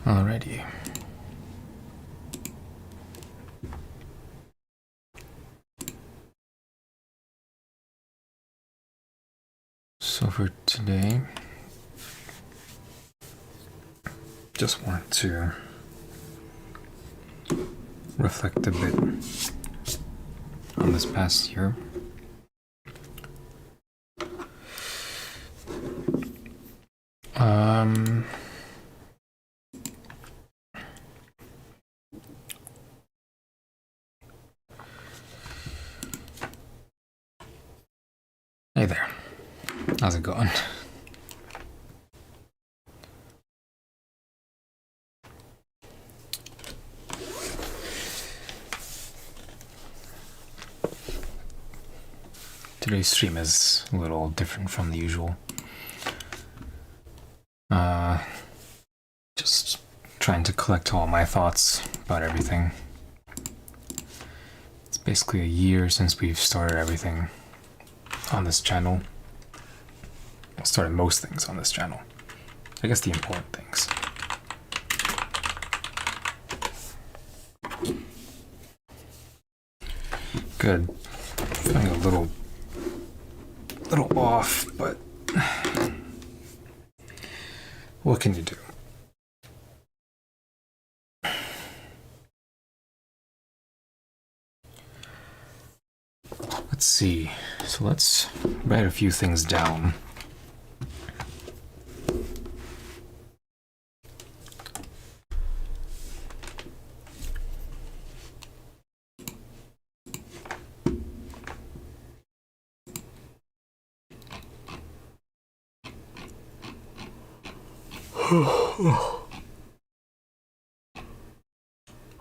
Alrighty. So for today, just want to reflect a bit on this past year. Hey there, how's it going? Today's stream is a little different from the usual. Just trying to collect all my thoughts about everything. It's basically a year since we've started everything on this channel. Started most things on this channel. I guess the important things. Good. Feeling a little off, but what can you do? Let's see. So let's write a few things down.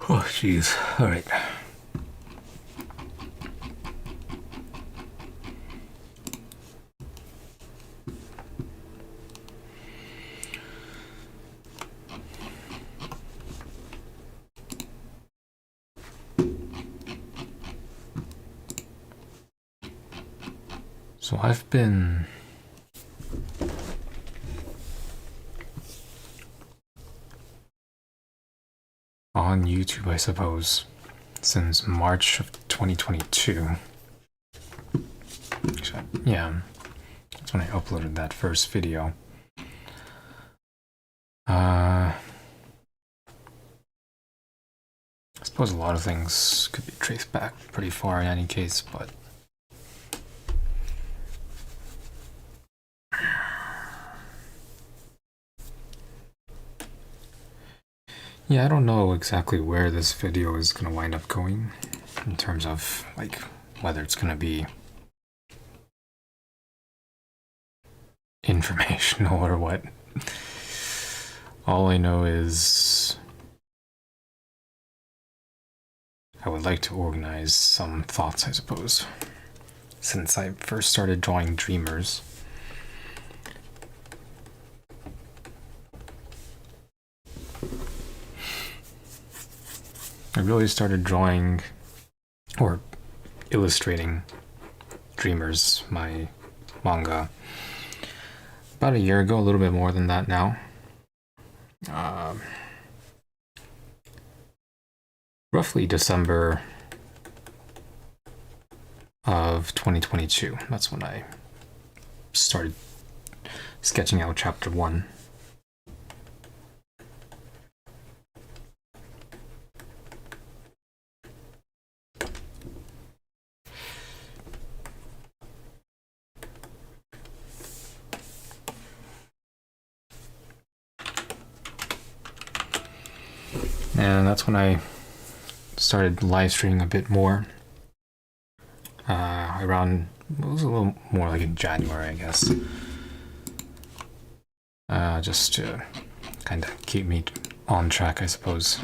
Oh, jeez. All right. So I've been on YouTube, I suppose, since March of 2022. Actually, yeah, that's when I uploaded that first video. I suppose a lot of things could be traced back pretty far in any case, but yeah, I don't know exactly where this video is going to wind up going in terms of, like, whether it's going to be informational or what. All I know is I would like to organize some thoughts, I suppose. Since I first started drawing Dreamers, I really started drawing or illustrating Dreamers, my manga, about a year ago, a little bit more than that now. Roughly December of 2022. That's when I started sketching out chapter 1. And that's when I started live streaming a bit more. Around, it was a little more like in January, I guess. Just to kind of keep me on track, I suppose.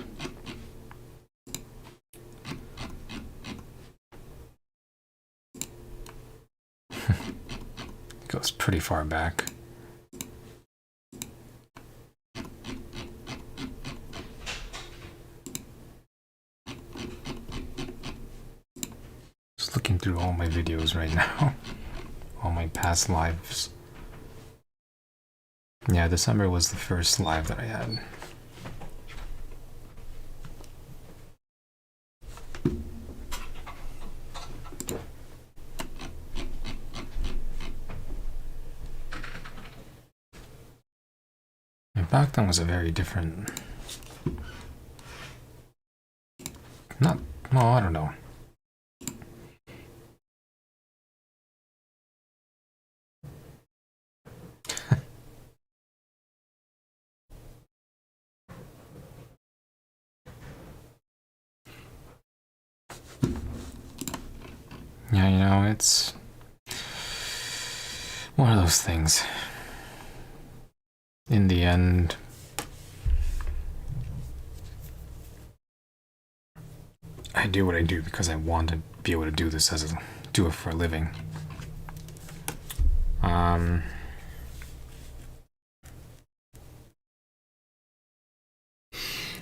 It goes pretty far back. Looking through all my videos right now, all my past lives. Yeah, December was the first live that I had. back then was a very different... Not... Well, I don't know. Yeah, you know, it's one of those things. In the end, I do what I do because I want to be able to do this do it for a living. I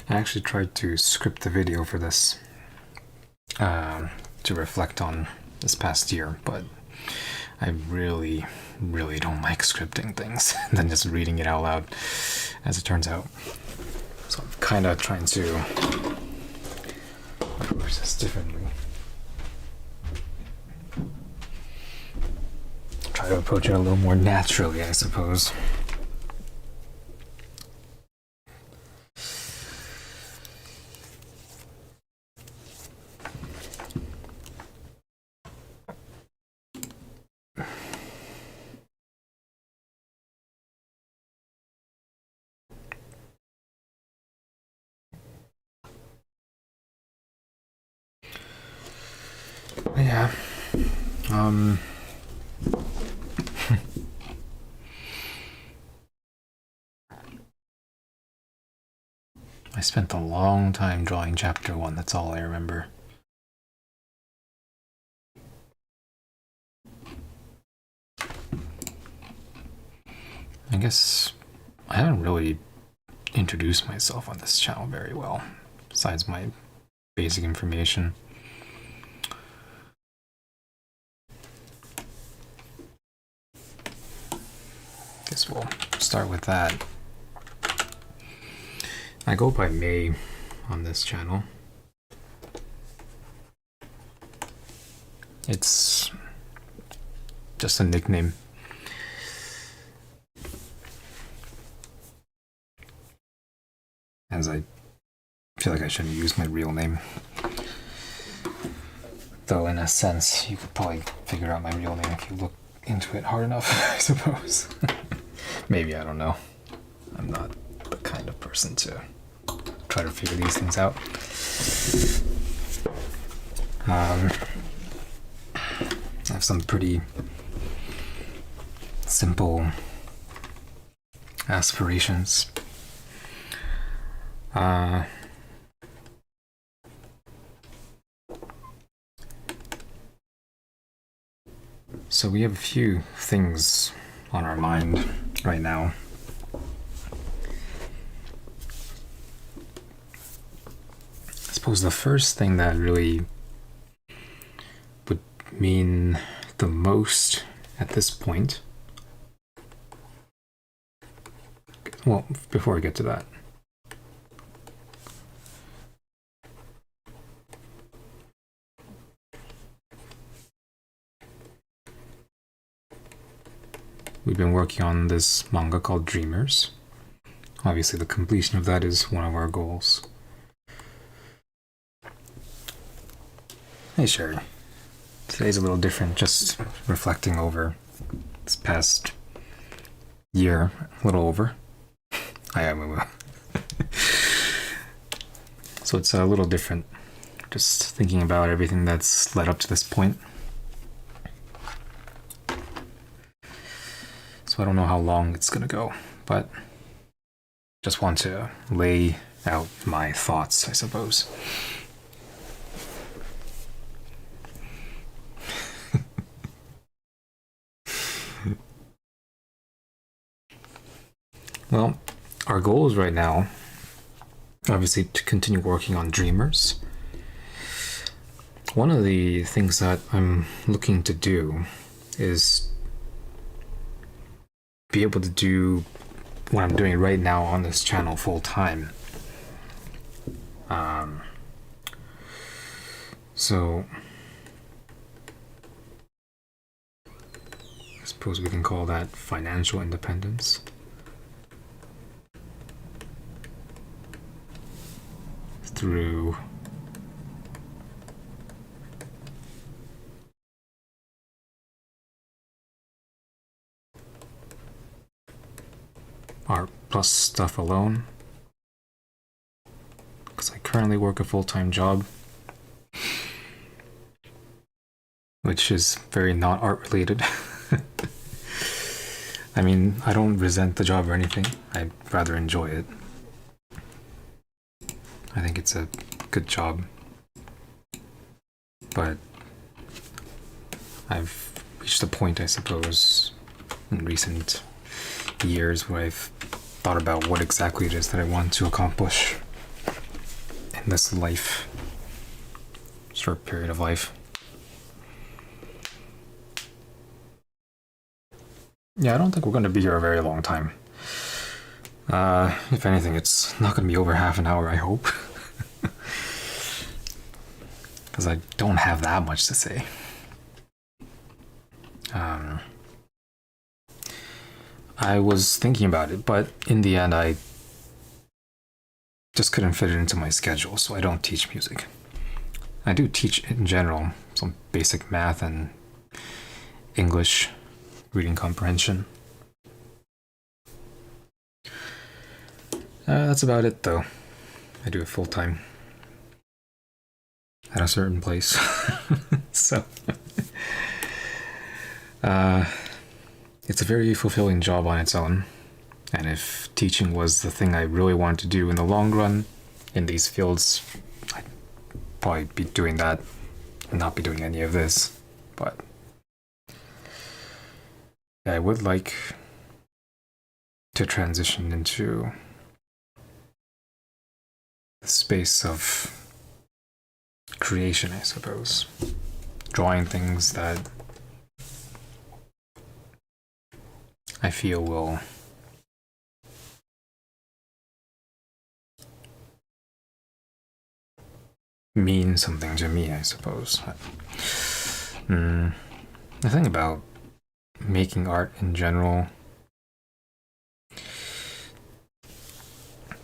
actually tried to script the video for this to reflect on this past year, but I really don't like scripting things than just reading it out loud, as it turns out. So I'm kind of trying to approach this differently. Try to approach it a little more naturally, I suppose. Yeah. I spent a long time drawing chapter 1, that's all I remember. I guess I haven't really introduced myself on this channel very well, besides my basic information. Guess we'll start with that. I go by May on this channel. It's just a nickname. As I feel like I shouldn't use my real name. Though in a sense, you could probably figure out my real name if you look into it hard enough, I suppose. Maybe, I don't know. I'm not the kind of person to try to figure these things out. I have some pretty simple aspirations. So we have a few things on our mind right now. I suppose the first thing that really would mean the most at this point, well, before I get to that, we've been working on this manga called Dreamers. Obviously, the completion of that is one of our goals. Hey, Sherry. Today's a little different, just reflecting over this past year, a little over. I am. So it's a little different, just thinking about everything that's led up to this point. So I don't know how long it's gonna go, but just want to lay out my thoughts, I suppose. Well, our goal is right now, obviously, to continue working on Dreamers. One of the things that I'm looking to do is be able to do what I'm doing right now on this channel full time. So I suppose we can call that financial independence. through Art Plus stuff alone, because I currently work a full-time job, which is very not art related. I mean, I don't resent the job or anything. I rather enjoy it. I think it's a good job. But I've reached a point, I suppose, in recent years where I've thought about what exactly it is that I want to accomplish in this life, short period of life. Yeah, I don't think we're going to be here a very long time. If anything, it's not going to be over half an hour, I hope. Because I don't have that much to say. I was thinking about it, but in the end, I just couldn't fit it into my schedule, so I don't teach music. I do teach in general, some basic math and English, reading comprehension. That's about it, though. I do it full time at a certain place. So, it's a very fulfilling job on its own. And if teaching was the thing I really wanted to do in the long run in these fields, I'd probably be doing that and not be doing any of this. But yeah, I would like to transition into the space of creation, I suppose. Drawing things that I feel will mean something to me, I suppose. The thing about making art in general,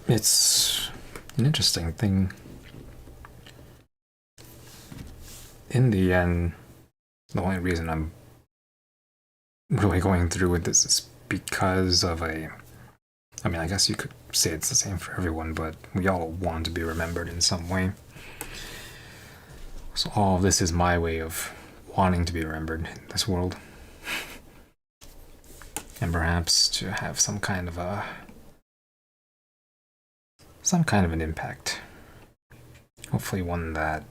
it's an interesting thing. In the end, the only reason I'm really going through with this is because of I mean, I guess you could say it's the same for everyone, but we all want to be remembered in some way. So all of this is my way of wanting to be remembered in this world. And perhaps to have some kind of an impact. Hopefully one that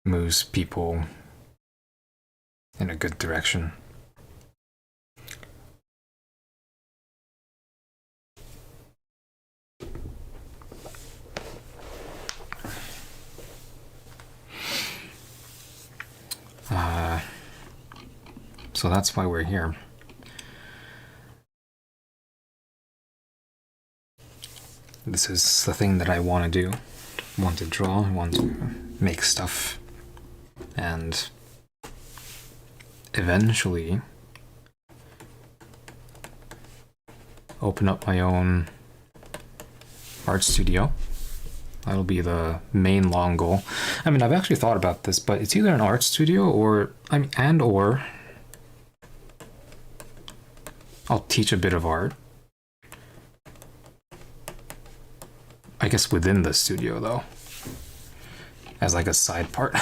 moves people in a good direction. So that's why we're here. This is the thing that I want to do. I want to draw, I want to make stuff. And eventually open up my own art studio. That'll be the main long goal. I mean, I've actually thought about this, but it's either an art studio or I'll teach a bit of art. I guess within the studio, though, as like a side part.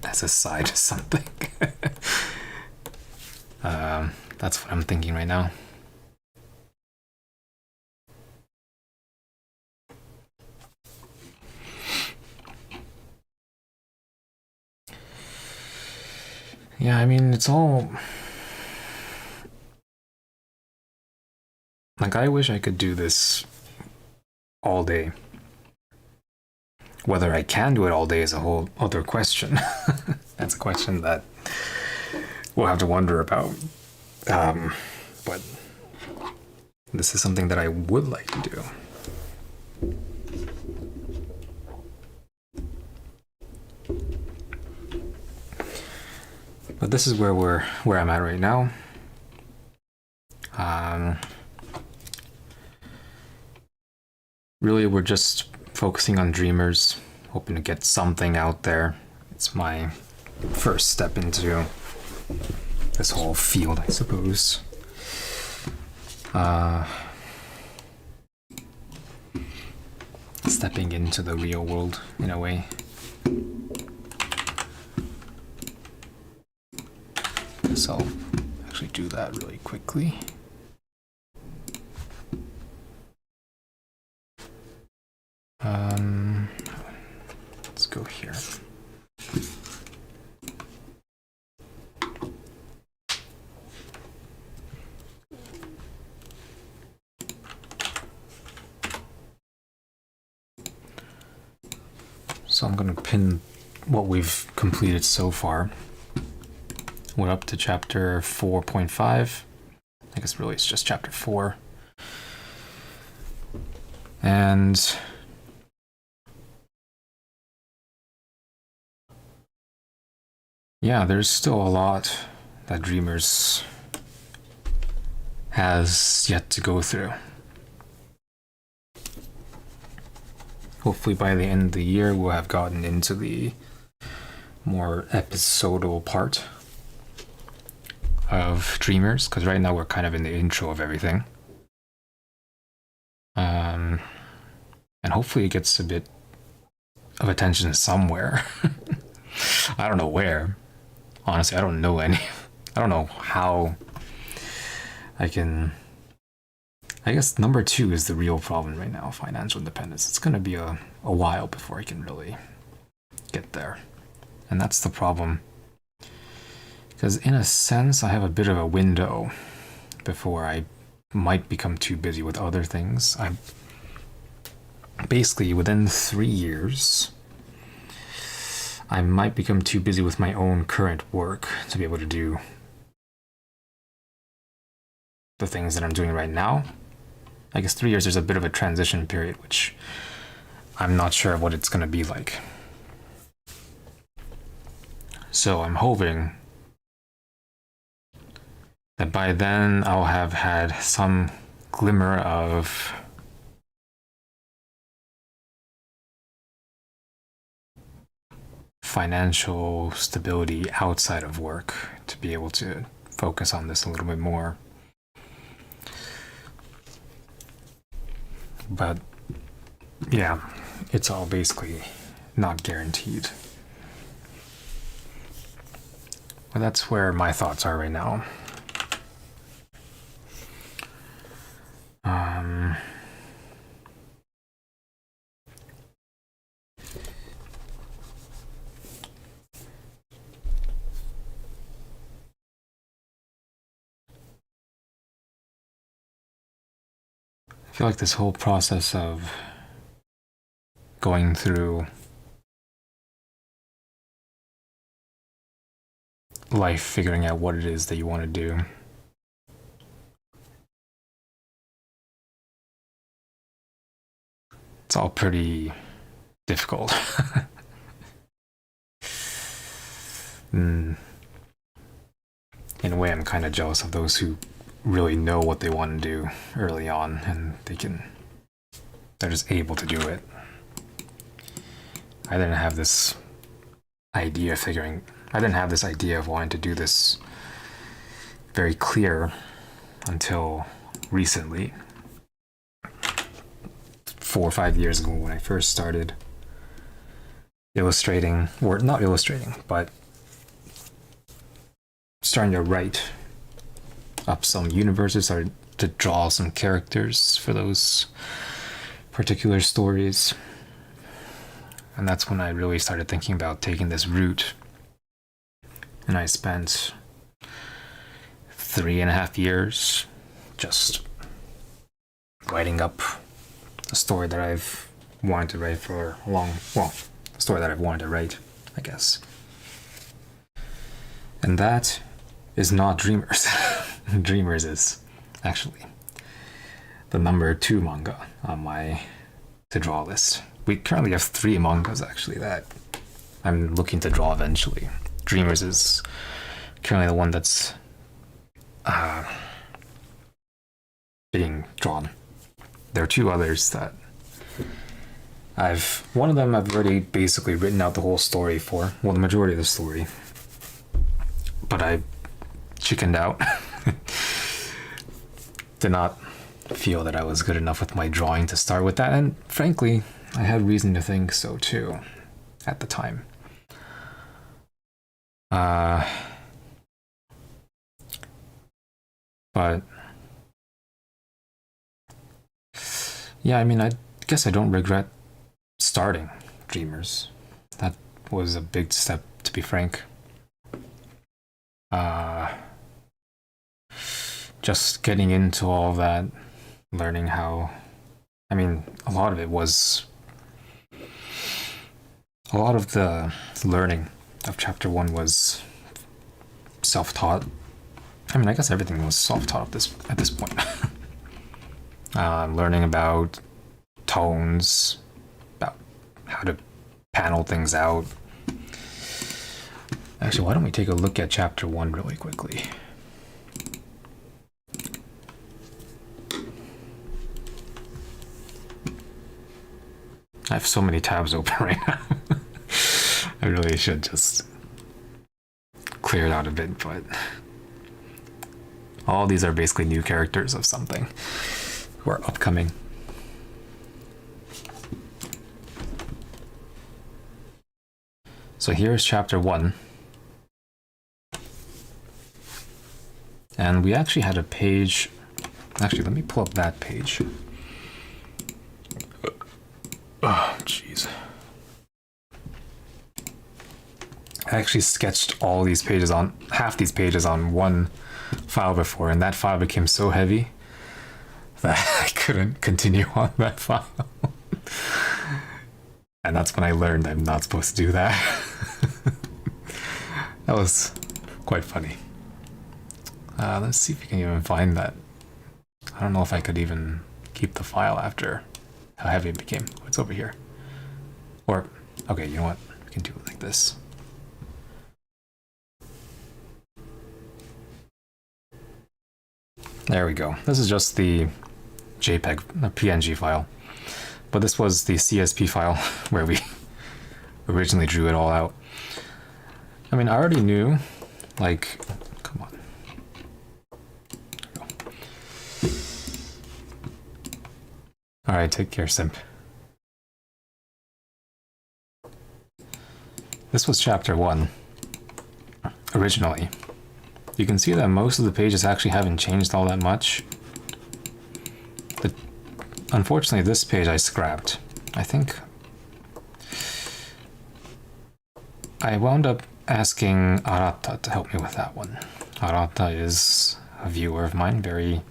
As a side to something. That's what I'm thinking right now. Yeah, I mean, it's all... Like, I wish I could do this all day. Whether I can do it all day is a whole other question. That's a question that we'll have to wonder about. But this is something that I would like to do. But this is where I'm at right now. Really, we're just focusing on Dreamers, hoping to get something out there. It's my first step into this whole field, I suppose. Stepping into the real world in a way. So I'll actually do that really quickly. Let's go here. So I'm going to pin what we've completed so far. We're up to chapter 4.5. I guess really it's just chapter 4. And yeah, there's still a lot that Dreamers has yet to go through. Hopefully by the end of the year, we'll have gotten into the more episodal part of Dreamers, because right now we're kind of in the intro of everything. And hopefully it gets a bit of attention somewhere. I don't know where. Honestly, I don't know any. I don't know how I can. I guess number 2 is the real problem right now, financial independence. It's going to be a while before I can really get there. And that's the problem. Because in a sense, I have a bit of a window before I might become too busy with other things. I'm basically within 3 years, I might become too busy with my own current work to be able to do the things that I'm doing right now. I guess 3 years, there's a bit of a transition period, which I'm not sure what it's going to be like. So I'm hoping that by then I'll have had some glimmer of financial stability outside of work to be able to focus on this a little bit more. But yeah, it's all basically not guaranteed. But that's where my thoughts are right now. I feel like this whole process of going through life, figuring out what it is that you want to do, it's all pretty difficult. In a way, I'm kind of jealous of those who really know what they want to do early on, and they're just able to do it. I didn't have this idea of wanting to do this very clear until recently. 4 or 5 years ago when I first started illustrating, or not illustrating, but starting to write up some universes, or to draw some characters for those particular stories. And that's when I really started thinking about taking this route. And I spent 3.5 years just writing up a story that I've wanted to write for a story that I've wanted to write, I guess. And that is not Dreamers. Dreamers is actually the number 2 manga on my to draw list. We currently have 3 mangas actually that I'm looking to draw eventually. Dreamers is currently the one that's being drawn. There are two others that one of them I've already basically written out the whole story for, well, the majority of the story, but I chickened out. Did not feel that I was good enough with my drawing to start with that, and frankly, I had reason to think so too at the time. But yeah, I mean, I guess I don't regret starting Dreamers. That was a big step, to be frank. Just getting into all of that, learning how, I mean, a lot of the learning of chapter 1 was self-taught. I mean, I guess everything was self-taught at this point. Learning about tones, about how to panel things out. Actually, why don't we take a look at chapter 1 really quickly? I have so many tabs open right now. I really should just clear it out a bit, but all these are basically new characters of something who are upcoming. So here's chapter 1. And we actually had a page. Actually, let me pull up that page. Oh, jeez. I actually sketched all these pages on, half these pages on one file before, and that file became so heavy that I couldn't continue on that file. And that's when I learned I'm not supposed to do that. That was quite funny. Let's see if we can even find that. I don't know if I could even keep the file after how heavy it became. It's over here. Or, okay, you know what? We can do it like this. There we go. This is just the JPEG, a PNG file. But this was the CSP file where we originally drew it all out. I mean, I already knew, like, come on. Alright, take care, Simp. This was chapter 1, originally. You can see that most of the pages actually haven't changed all that much. Unfortunately, this page I scrapped. I think I wound up asking Arata to help me with that one. Arata is a viewer of mine, very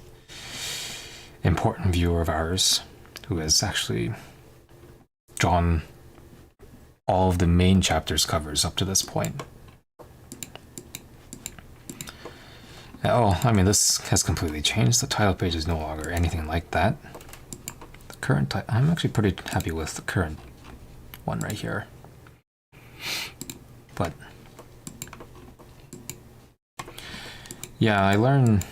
important viewer of ours, who has actually drawn all of the main chapters covers up to this point. Oh, I mean, this has completely changed. The title page is no longer anything like that. The current I'm actually pretty happy with the current one right here. But yeah, I learned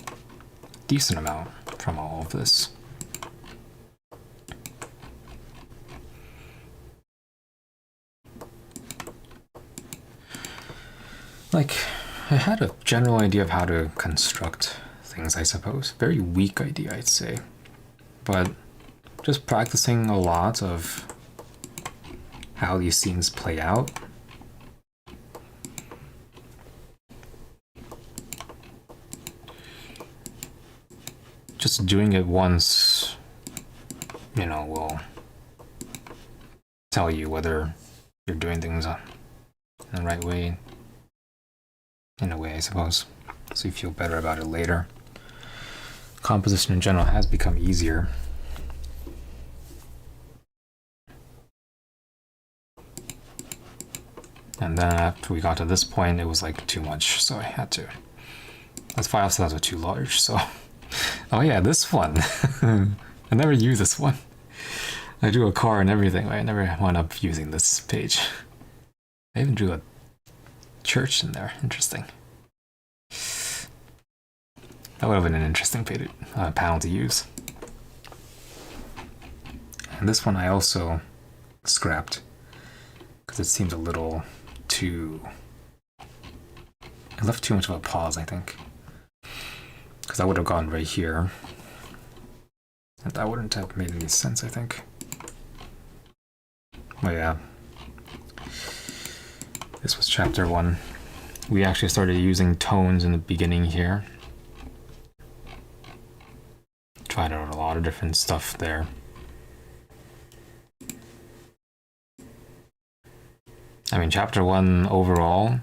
a decent amount from all of this. Like, I had a general idea of how to construct things, I suppose. Very weak idea, I'd say. But just practicing a lot of how these scenes play out. Just doing it once, you know, will tell you whether you're doing things in the right way. In a way, I suppose, so you feel better about it later. Composition in general has become easier. And then after we got to this point, it was like too much, so I had to. This file size was too large, so. Oh yeah, this one. I never use this one. I drew a car and everything, but I never wound up using this page. I even drew a church in there. Interesting. That would have been an interesting panel to use. And this one I also scrapped because it seemed a little too... It left too much of a pause, I think. Because I would have gone right here. And that wouldn't have made any sense, I think. But yeah. This was chapter 1. We actually started using tones in the beginning here. Tried out a lot of different stuff there. I mean, chapter 1 overall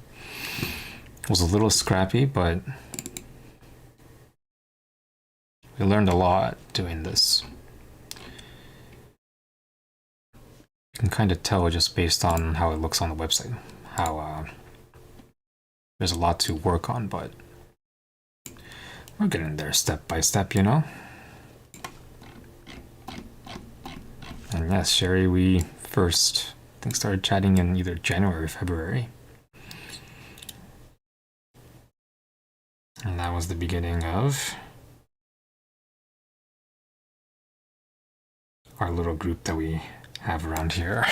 was a little scrappy, but we learned a lot doing this. You can kind of tell just based on how it looks on the website, how there's a lot to work on, but we're getting there step by step, you know? And yes, Sherry, we first, I think, started chatting in either January or February. And that was the beginning of our little group that we have around here.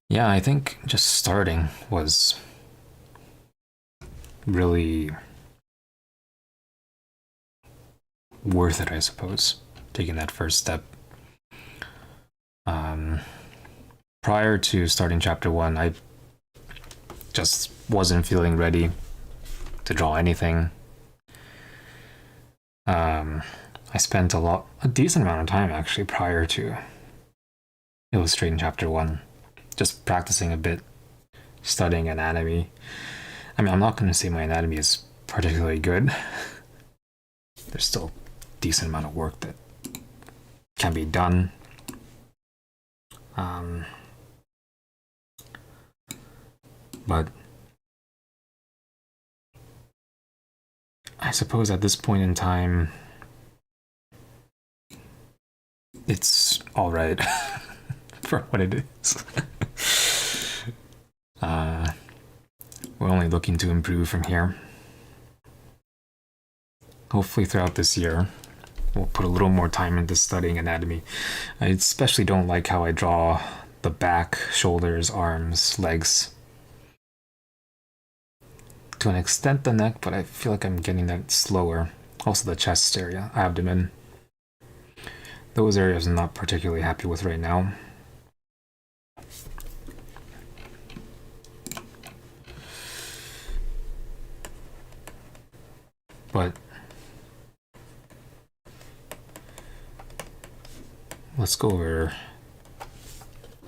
Yeah, I think just starting was really worth it, I suppose, taking that first step. Prior to starting chapter 1, I just wasn't feeling ready to draw anything. I spent a decent amount of time actually prior to illustrating chapter 1, just practicing a bit, studying anatomy. I mean, I'm not going to say my anatomy is particularly good. There's still a decent amount of work that can be done. But I suppose at this point in time, it's all right for what it is. We're only looking to improve from here. Hopefully throughout this year, we'll put a little more time into studying anatomy. I especially don't like how I draw the back, shoulders, arms, legs. To an extent the neck, but I feel like I'm getting that slower. Also the chest area, abdomen. Those areas I'm not particularly happy with right now. But let's go over...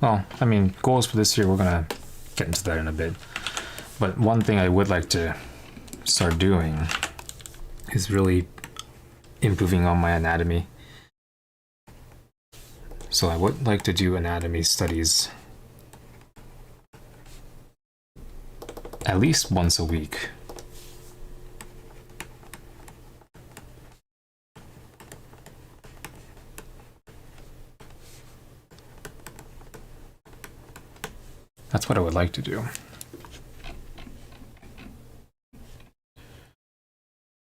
Well, I mean, goals for this year, we're gonna get into that in a bit. But one thing I would like to start doing is really improving on my anatomy. So I would like to do anatomy studies at least once a week. That's what I would like to do.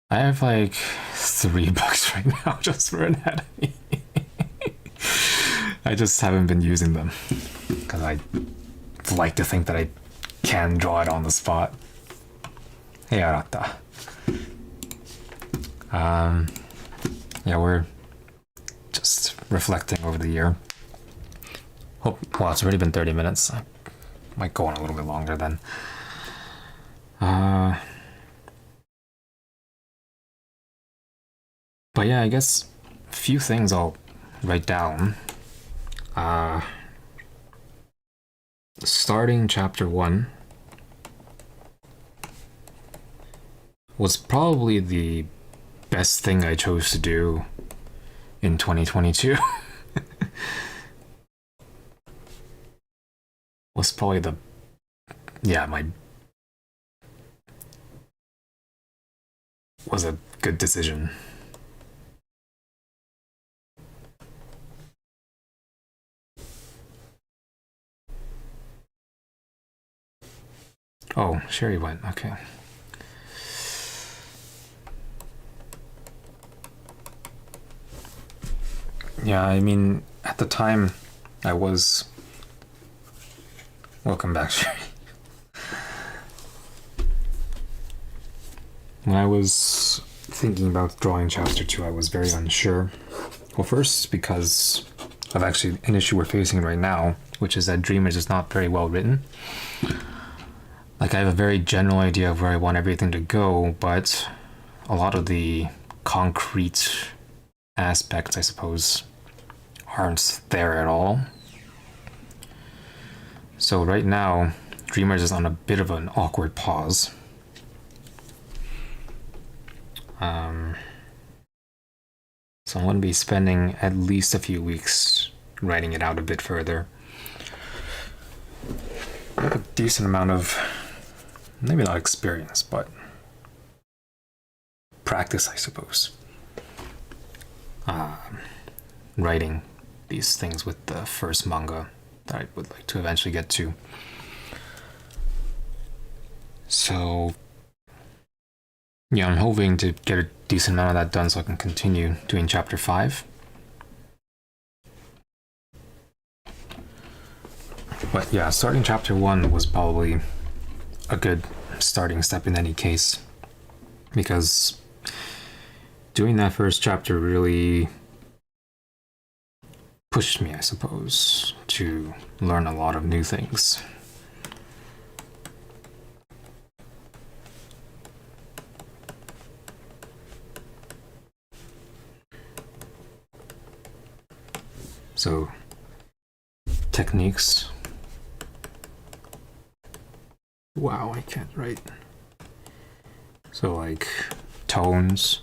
I have like 3 books right now just for anatomy. I just haven't been using them because I like to think that I can draw it on the spot. Hey, Arata. Yeah, we're just reflecting over the year. Well, it's already been 30 minutes. I might go on a little bit longer then. But yeah, I guess a few things I'll write down. Starting chapter 1 was probably the best thing I chose to do in 2022. Was probably was a good decision. Oh, Sherry went. Okay. Yeah, I mean, at the time, I was... Welcome back, Sherry. When I was thinking about drawing chapter 2, I was very unsure. Well, first, because of actually an issue we're facing right now, which is that Dreamers is not very well written. Like, I have a very general idea of where I want everything to go, but a lot of the concrete aspects, I suppose, aren't there at all. So right now, Dreamers is on a bit of an awkward pause. So I'm going to be spending at least a few weeks writing it out a bit further. I have a decent amount of, maybe not experience, but practice, I suppose. Writing these things with the first manga that I would like to eventually get to. So, yeah, I'm hoping to get a decent amount of that done so I can continue doing chapter 5. But yeah, starting chapter 1 was probably a good starting step in any case, because doing that first chapter really pushed me, I suppose, to learn a lot of new things. So, techniques. Wow, I can't write. So, like, tones,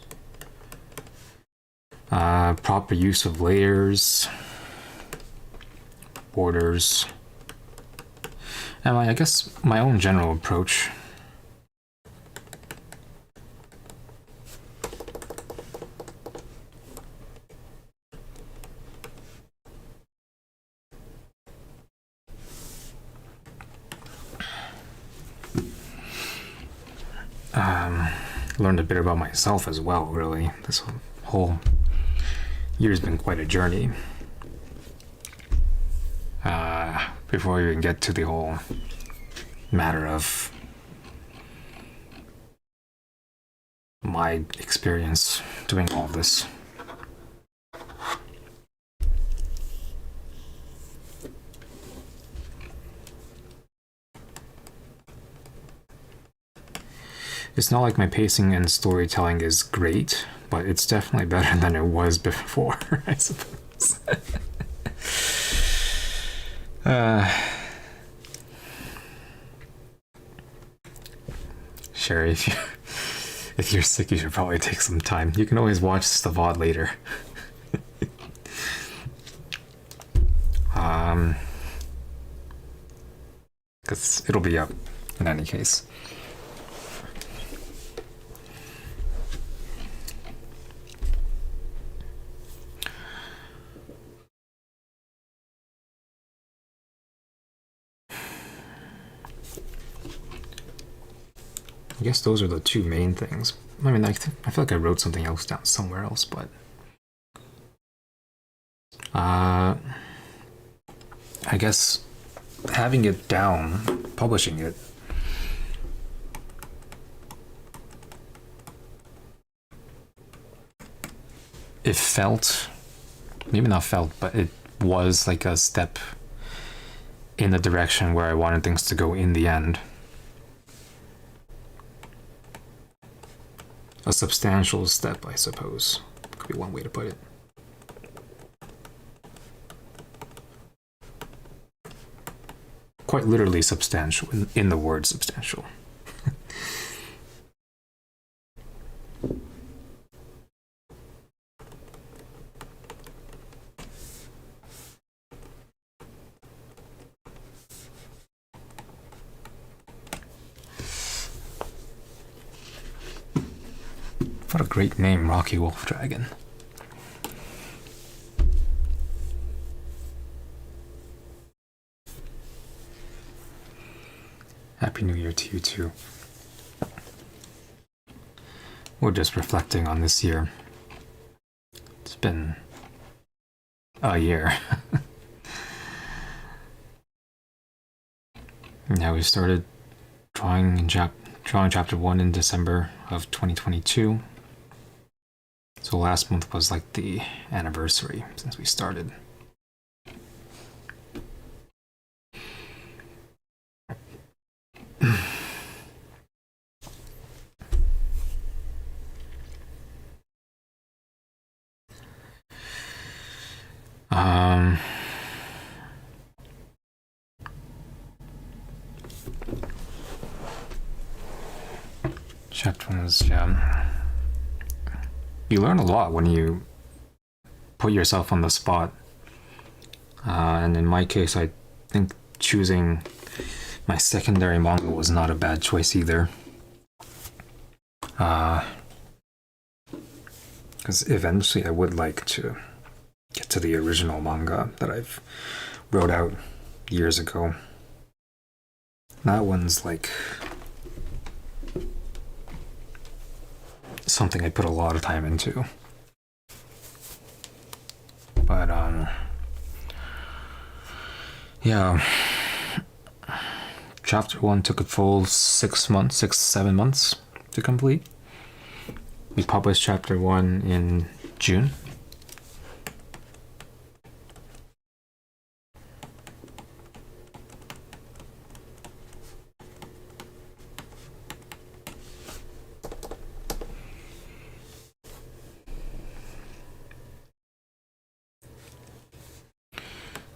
proper use of layers, borders, and I guess my own general approach. Learned a bit about myself as well, really. This whole year's been quite a journey. Before we even get to the whole matter of my experience doing all this. It's not like my pacing and storytelling is great, but it's definitely better than it was before, I suppose. Sherry, if you're sick, you should probably take some time. You can always watch the VOD later. Because it'll be up in any case. I guess those are the two main things. I mean, I feel like I wrote something else down somewhere else, but I guess having it down, publishing it, it felt, maybe not felt, but it was like a step in the direction where I wanted things to go in the end. A substantial step, I suppose. Could be one way to put it. Quite literally substantial, in the word substantial. What a great name, Rocky Wolf Dragon. Happy New Year to you too. We're just reflecting on this year. It's been a year. Now we started drawing chapter 1 in December of 2022. So last month was like the anniversary since we started. Chapter 1 is, you learn a lot when you put yourself on the spot. And in my case, I think choosing my secondary manga was not a bad choice either. Because eventually I would like to get to the original manga that I've wrote out years ago. That one's like something I put a lot of time into. But yeah, chapter 1 took a full 7 months to complete. We published chapter 1 in June.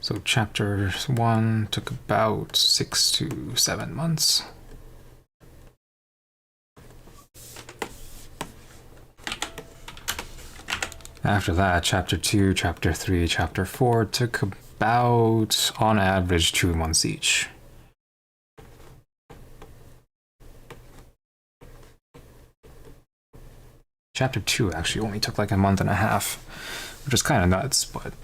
So chapter 1 took about 6 to 7 months. After that, chapter 2, chapter 3, chapter 4 took about, on average, 2 months each. Chapter 2 actually only took like a month and a half, which is kind of nuts, but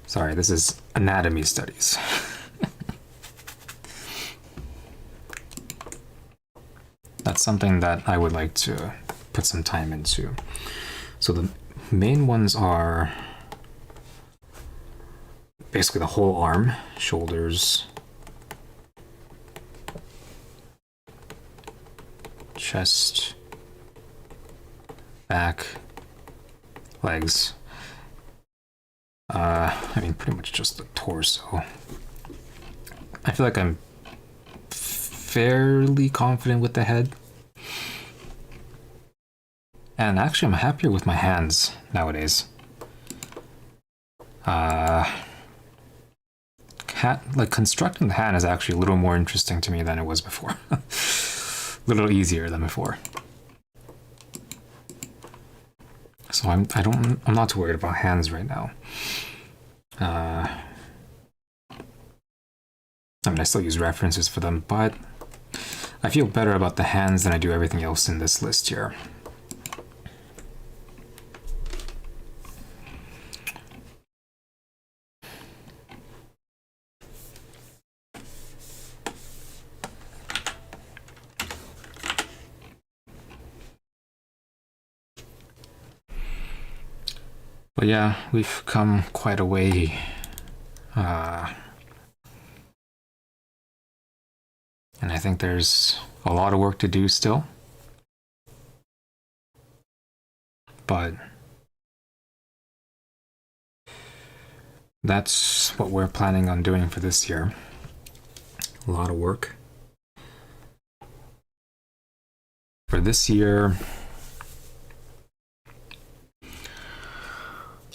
sorry, this is anatomy studies. That's something that I would like to put some time into. So the main ones are basically the whole arm, shoulders, chest, back, legs. I mean, pretty much just the torso. I feel like I'm fairly confident with the head. And actually, I'm happier with my hands nowadays. Like constructing the hand is actually a little more interesting to me than it was before. A little easier than before. So I'm not too worried about hands right now. I mean, I still use references for them, but I feel better about the hands than I do everything else in this list here. But yeah, we've come quite a way. And I think there's a lot of work to do still. But that's what we're planning on doing for this year. A lot of work. For this year,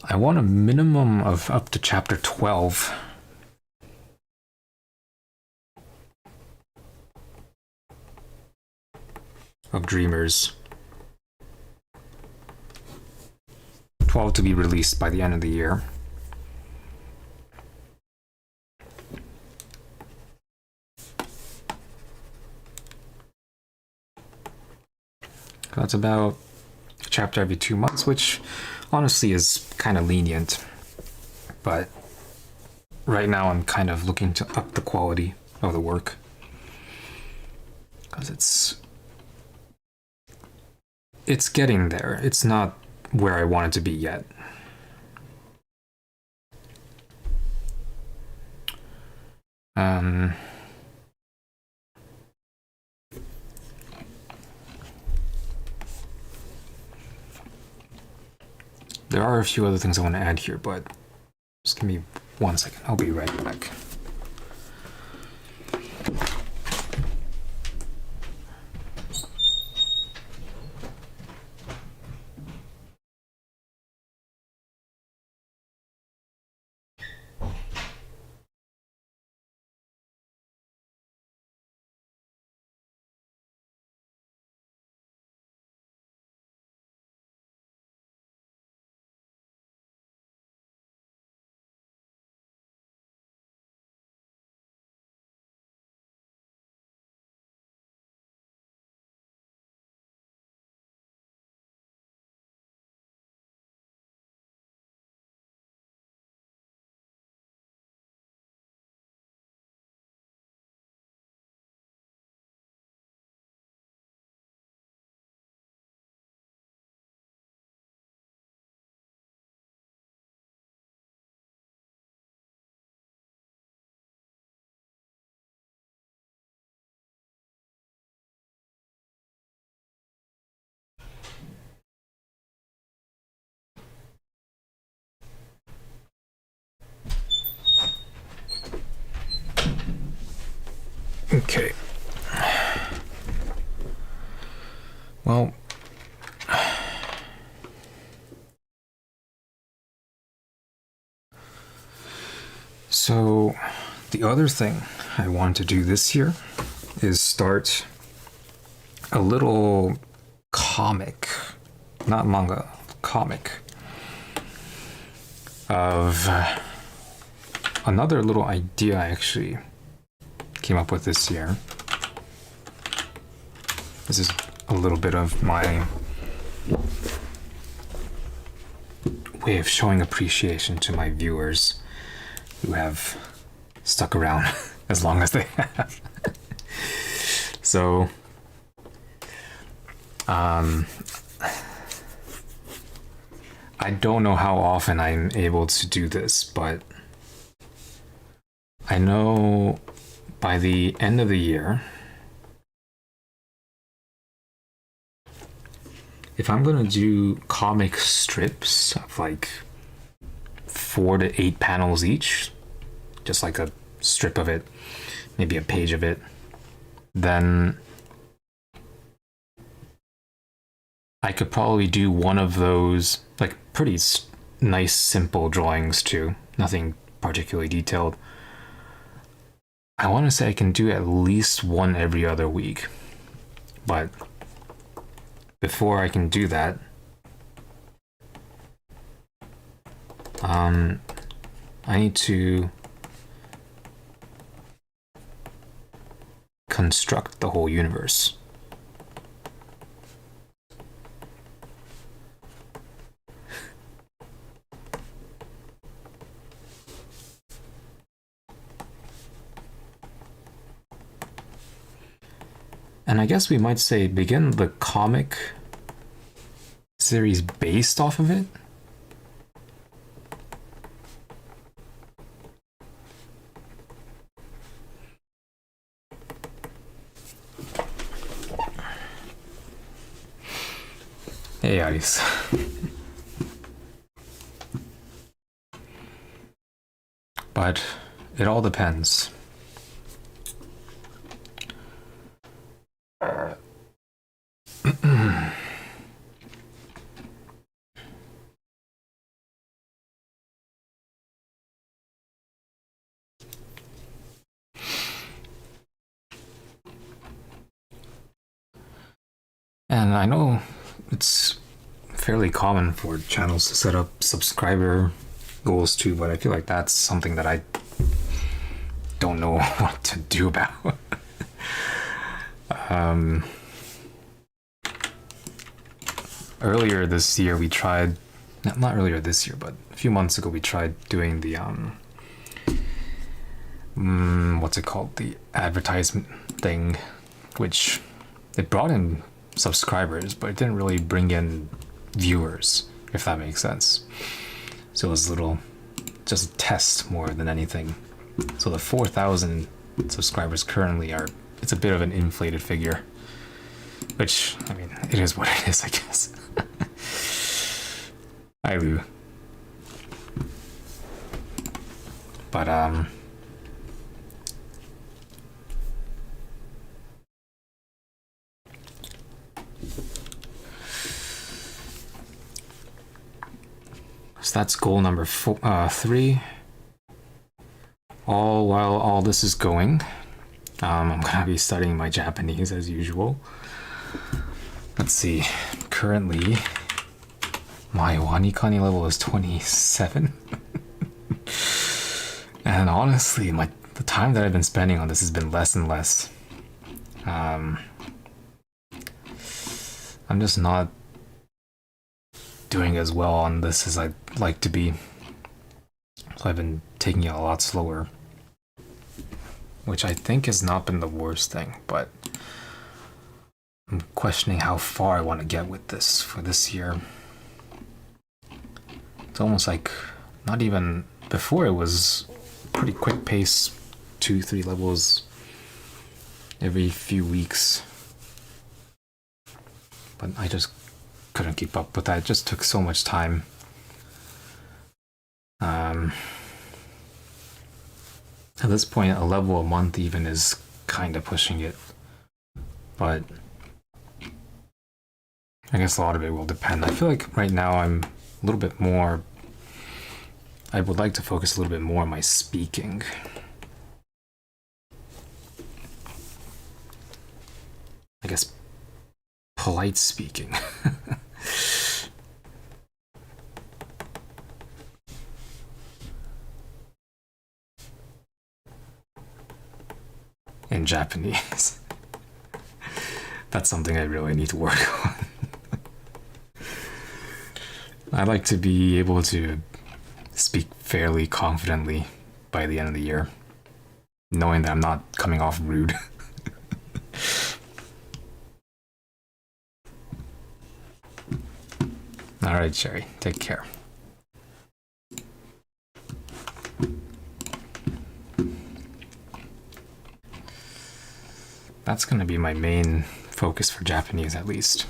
I want a minimum of up to chapter 12. Of Dreamers. 12 to be released by the end of the year. That's about a chapter every 2 months, which honestly is kind of lenient, but right now I'm kind of looking to up the quality of the work, because it's getting there. It's not where I want it to be yet. There are a few other things I want to add here, but just give me 1 second. I'll be right back. Okay. Well, so the other thing I want to do this year is start a little comic, not manga, comic of another little idea I actually came up with this year. This is a little bit of my way of showing appreciation to my viewers who have stuck around as long as they have. So, I don't know how often I'm able to do this, but I know by the end of the year, if I'm gonna do comic strips of like 4 to 8 panels each, just like a strip of it, maybe a page of it, then I could probably do one of those, like pretty nice, simple drawings too, nothing particularly detailed. I want to say I can do at least one every other week, but before I can do that, I need to construct the whole universe. And I guess we might say begin the comic series based off of it. Hey, Ice. But it all depends. And I know it's fairly common for channels to set up subscriber goals too, but I feel like that's something that I don't know what to do about. Earlier this year we tried, not earlier this year, but a few months ago we tried doing the what's it called? The advertisement thing, which it brought in subscribers, but it didn't really bring in viewers, if that makes sense. So it was a little just a test more than anything. So the 4,000 subscribers currently it's a bit of an inflated figure, which, I mean, it is what it is, I guess. I do. But, so that's goal number 3. While all this is going, I'm gonna be studying my Japanese as usual. Let's see. Currently, my Wanikani level is 27. And honestly, the time that I've been spending on this has been less and less. I'm just not doing as well on this as I'd like to be. So I've been taking it a lot slower, which I think has not been the worst thing, but I'm questioning how far I want to get with this for this year. It's almost like not even before, it was pretty quick pace, 2-3 levels every few weeks, but I just couldn't keep up with that. It just took so much time. At this point, a level a month even is kind of pushing it, but I guess a lot of it will depend. I feel like right now I'm a little bit more, I would like to focus a little bit more on my speaking. I guess polite speaking. In Japanese. That's something I really need to work on. I like to be able to speak fairly confidently by the end of the year, knowing that I'm not coming off rude. Alright, Sherry, take care. That's going to be my main focus for Japanese, at least.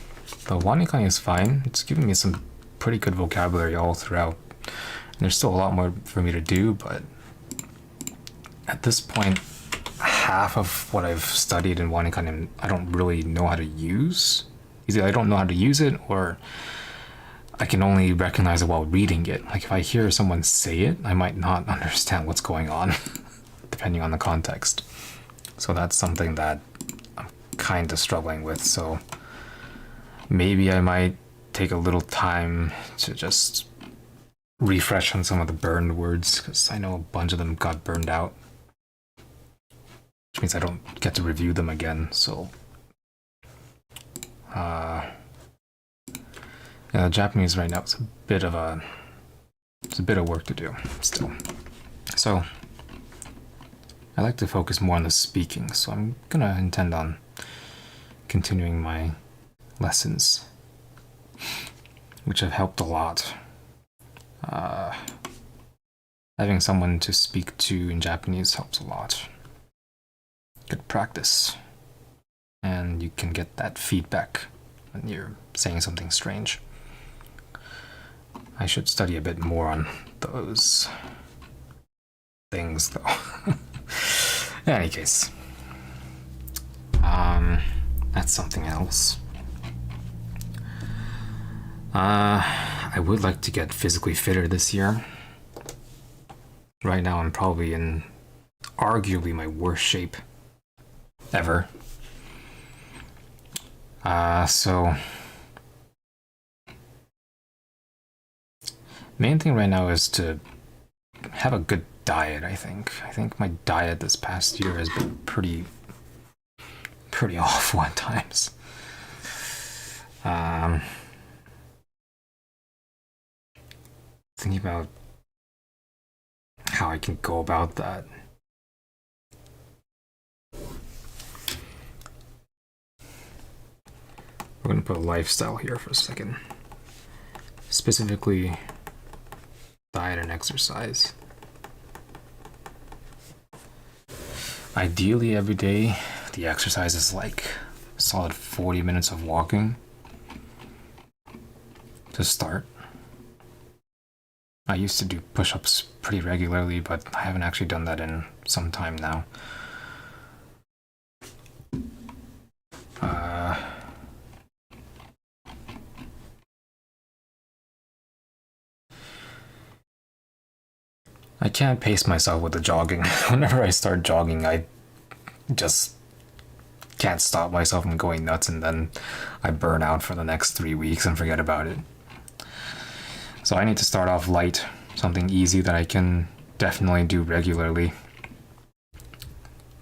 The Wanikani is fine. It's giving me some pretty good vocabulary all throughout. And there's still a lot more for me to do, but at this point, half of what I've studied in Wanikani, I don't really know how to use. Either I don't know how to use it, or I can only recognize it while reading it. Like if I hear someone say it, I might not understand what's going on, depending on the context. So that's something that I'm kind of struggling with. So maybe I might take a little time to just refresh on some of the burned words, because I know a bunch of them got burned out, which means I don't get to review them again. So yeah, the Japanese right now is a bit of work to do still. So I like to focus more on the speaking, so I'm gonna intend on continuing my lessons, which have helped a lot. Having someone to speak to in Japanese helps a lot. Good practice. And you can get that feedback when you're saying something strange. I should study a bit more on those things, though. In any case, that's something else. I would like to get physically fitter this year. Right now, I'm probably in arguably my worst shape ever. So main thing right now is to have a good diet. I think my diet this past year has been pretty awful at times. Thinking about how I can go about that. We're going to put lifestyle here for a second. Specifically, diet and exercise. Ideally, every day, the exercise is like a solid 40 minutes of walking to start. I used to do push-ups pretty regularly, but I haven't actually done that in some time now. I can't pace myself with the jogging. Whenever I start jogging, I just can't stop myself from going nuts, and then I burn out for the next 3 weeks and forget about it. So I need to start off light, something easy that I can definitely do regularly.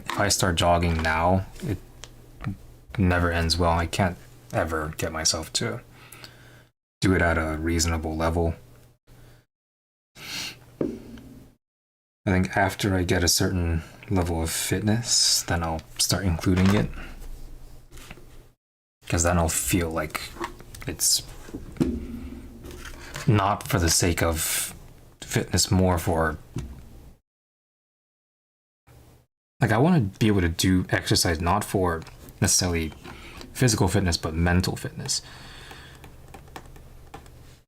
If I start jogging now, it never ends well. I can't ever get myself to do it at a reasonable level. I think after I get a certain level of fitness, then I'll start including it. Because then I'll feel like it's not for the sake of fitness, more for... Like, I want to be able to do exercise not for necessarily physical fitness, but mental fitness.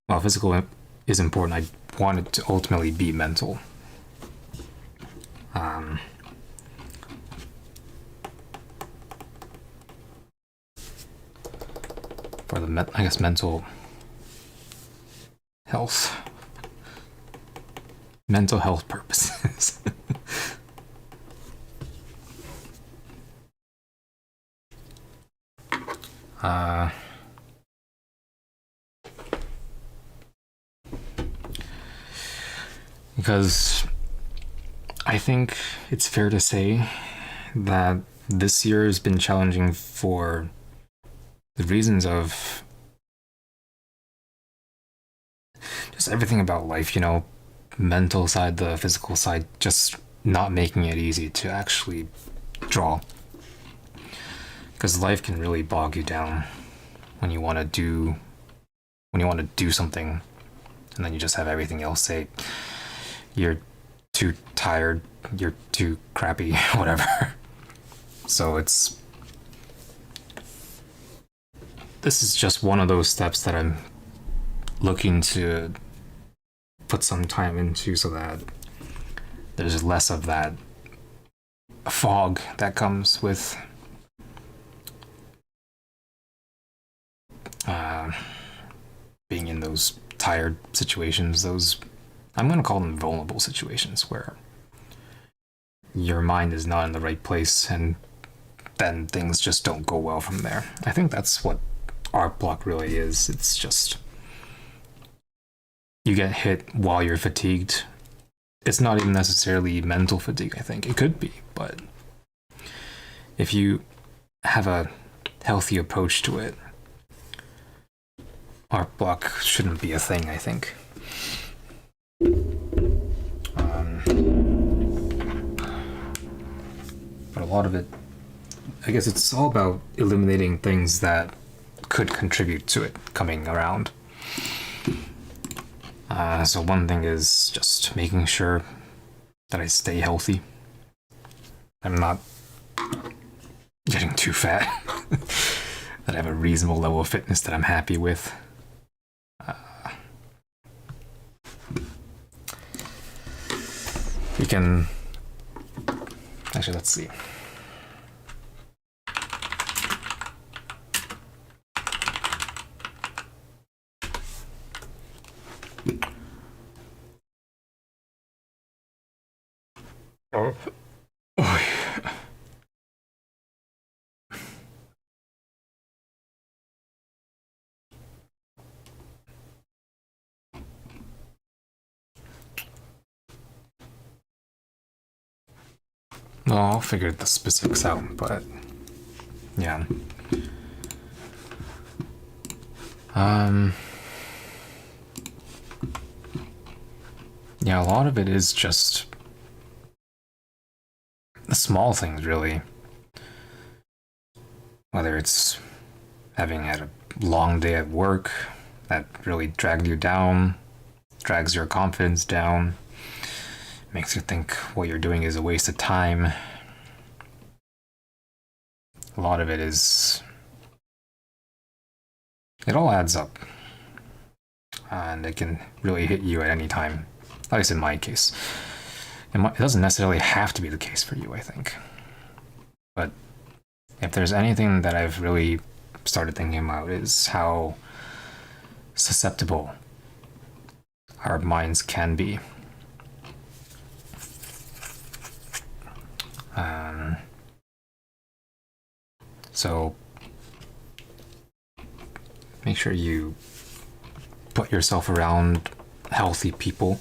While physical is important, I want it to ultimately be mental. For the, I guess, mental health purposes. Because I think it's fair to say that this year has been challenging for the reasons of just everything about life, you know, mental side, the physical side, just not making it easy to actually draw. Because life can really bog you down when you want to do something, and then you just have everything else say you're too tired, you're too crappy, whatever. So this is just one of those steps that I'm looking to put some time into so that there's less of that fog that comes with being in those tired situations, those, I'm going to call them vulnerable situations, where your mind is not in the right place and then things just don't go well from there. I think that's what art block really is. It's just, you get hit while you're fatigued. It's not even necessarily mental fatigue, I think. It could be, but if you have a healthy approach to it, art block shouldn't be a thing, I think. But a lot of it, I guess it's all about eliminating things that could contribute to it coming around. So one thing is just making sure that I stay healthy. I'm not getting too fat. That I have a reasonable level of fitness that I'm happy with. You can... Actually, let's see. Oh. Oh, yeah. Well, I'll figure the specifics out, but yeah. Yeah, a lot of it is just the small things, really. Whether it's having had a long day at work that really dragged you down, drags your confidence down, makes you think what you're doing is a waste of time. A lot of it is. It all adds up. And it can really hit you at any time, at least in my case. It doesn't necessarily have to be the case for you, I think. But if there's anything that I've really started thinking about is how susceptible our minds can be. So make sure you put yourself around healthy people.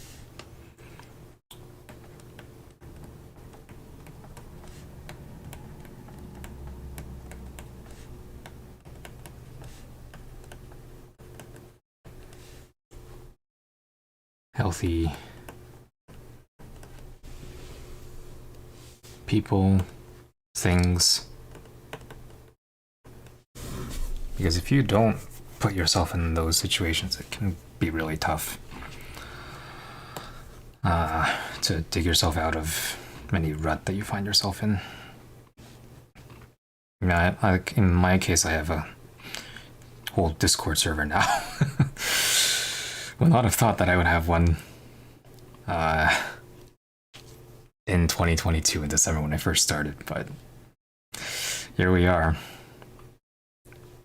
Healthy people, things. Because if you don't put yourself in those situations, it can be really tough to dig yourself out of any rut that you find yourself in. I mean, in my case, I have a whole Discord server now. Would not have thought that I would have one in 2022 in December when I first started, but here we are.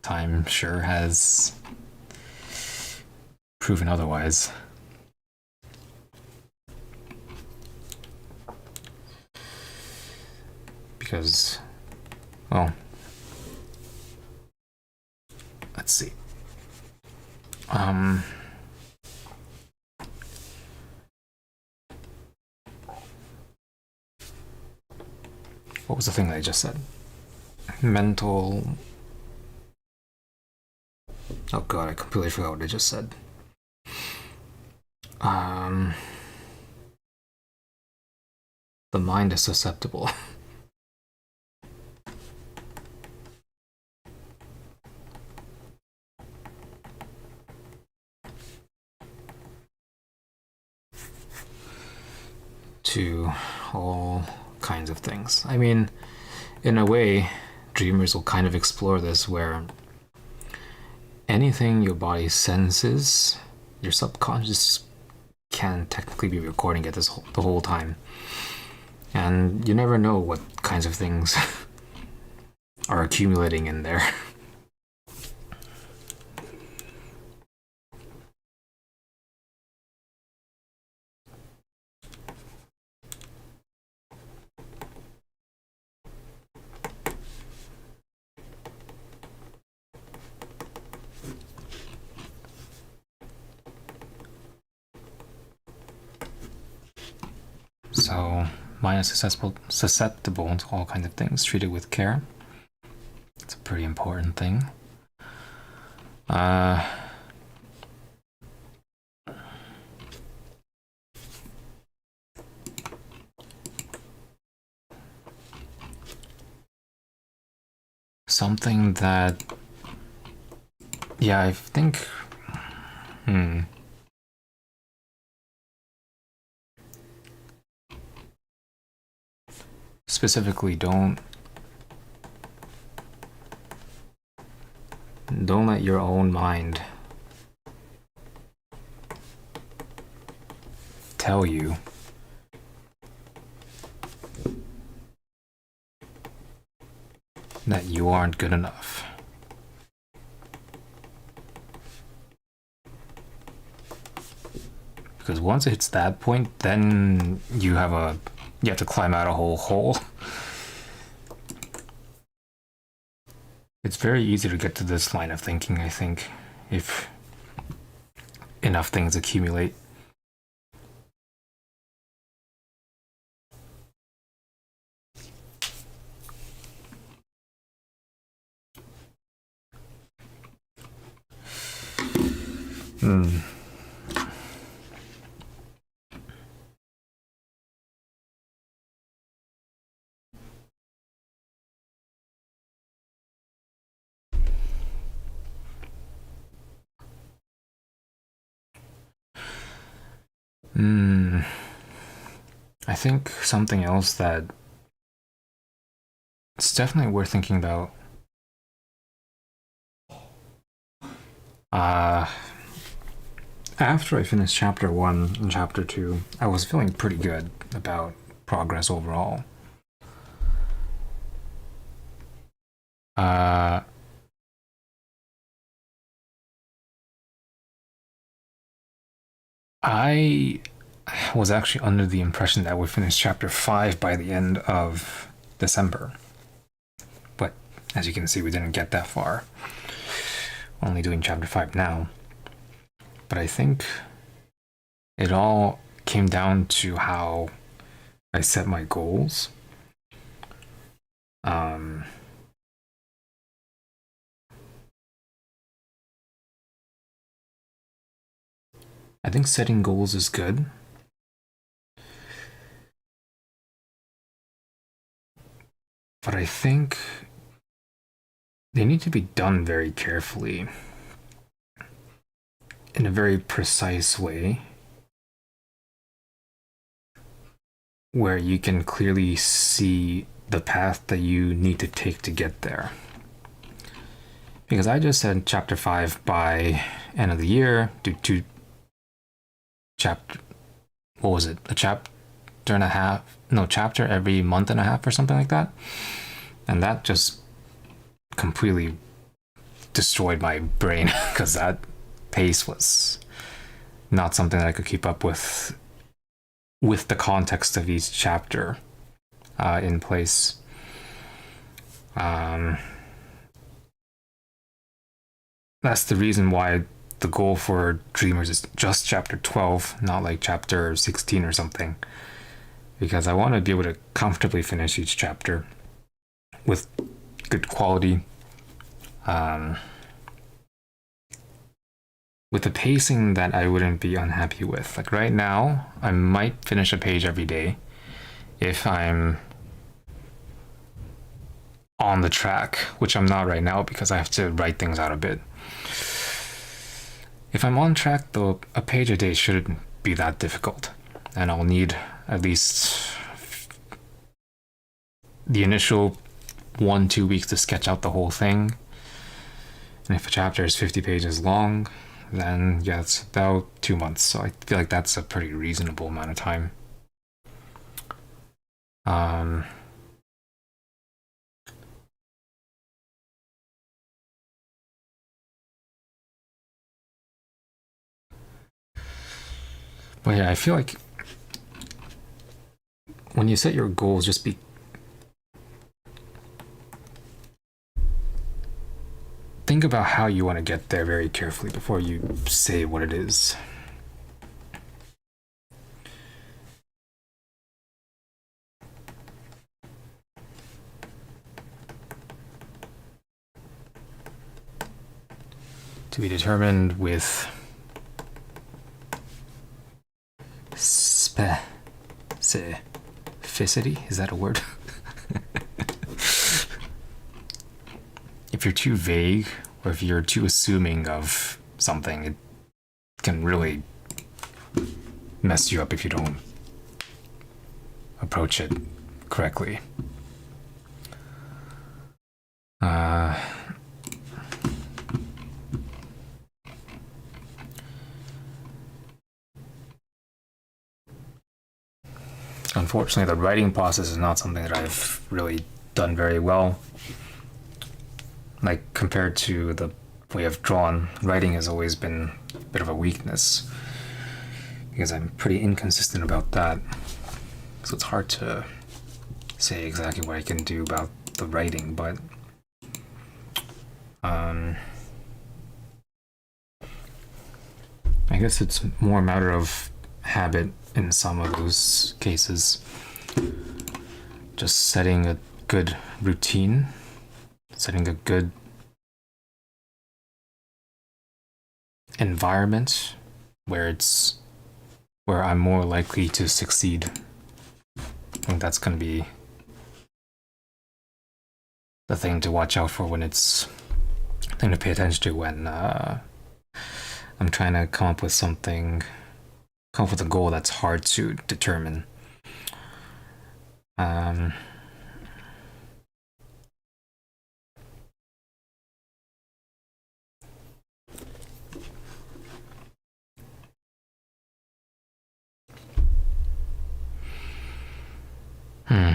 Time sure has proven otherwise. Because, well, let's see. What was the thing that I just said? Mental. Oh god, I completely forgot what I just said. The mind is susceptible. To all kinds of things. I mean, in a way, dreamers will kind of explore this where anything your body senses, your subconscious can technically be recording it the whole time. And you never know what kinds of things are accumulating in there. So, mind is susceptible to all kinds of things. Treat it with care. It's a pretty important thing. Something that, yeah, I think, specifically, don't let your own mind tell you that you aren't good enough. Because once it hits that point, then you have to climb out a whole hole. It's very easy to get to this line of thinking, I think, if enough things accumulate. I think something else that it's definitely worth thinking about. After I finished chapter 1 and chapter 2, I was feeling pretty good about progress overall. I was actually under the impression that we'd finish chapter 5 by the end of December. But as you can see, we didn't get that far. Only doing chapter 5 now. But I think it all came down to how I set my goals. I think setting goals is good. But I think they need to be done very carefully, in a very precise way, where you can clearly see the path that you need to take to get there. Because I just said chapter 5 by end of the year, do 2 chapter, what was it? A chapter and a half? No, chapter every month and a half or something like that. And that just completely destroyed my brain because that pace was not something that I could keep up with the context of each chapter in place. That's the reason why the goal for Dreamers is just chapter 12, not like chapter 16 or something. Because I want to be able to comfortably finish each chapter with good quality. With a pacing that I wouldn't be unhappy with. Like right now, I might finish a page every day if I'm on the track, which I'm not right now because I have to write things out a bit. If I'm on track, though, a page a day shouldn't be that difficult. And I'll need at least the initial 1-2 weeks to sketch out the whole thing. And if a chapter is 50 pages long, then yeah, it's about 2 months. So I feel like that's a pretty reasonable amount of time. But yeah, I feel like when you set your goals, just be think about how you want to get there very carefully before you say what it is. To be determined with specificity. Is that a word? If you're too vague or if you're too assuming of something, it can really mess you up if you don't approach it correctly. Unfortunately, the writing process is not something that I've really done very well. Like, compared to the way I've drawn, writing has always been a bit of a weakness because I'm pretty inconsistent about that. So it's hard to say exactly what I can do about the writing, but I guess it's more a matter of habit in some of those cases. Just setting a good routine, setting a good environment where I'm more likely to succeed. I think that's going to be the thing to watch out for when it's the thing to pay attention to when I'm trying to come up with something come up with a goal that's hard to determine. Um, hmm.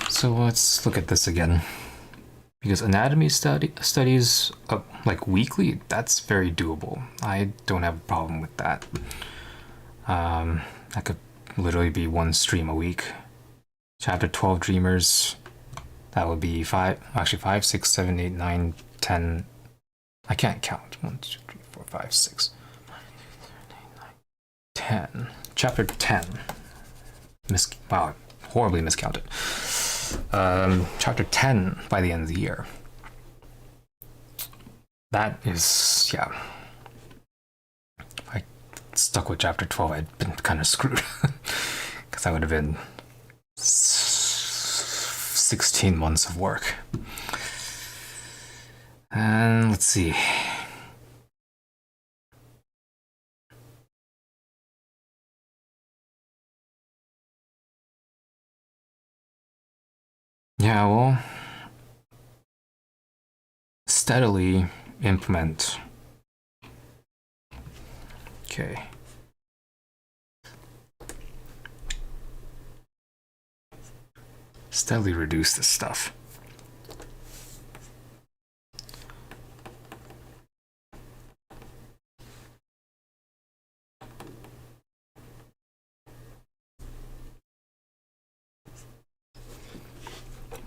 So let's look at this again. Because anatomy studies, like weekly, that's very doable. I don't have a problem with that. That could literally be one stream a week. Chapter 12 Dreamers, that would be 5, 6, 7, 8, 9, 10. I can't count. 1, 2, 3, 4, 5, 6, 10. Chapter 10. Wow, horribly miscounted. Chapter 10 by the end of the year. That is, yeah. If I stuck with chapter 12, I'd been kind of screwed. Because that would have been 16 months of work. And let's see. Yeah, well, steadily implement. Okay. Steadily reduce this stuff.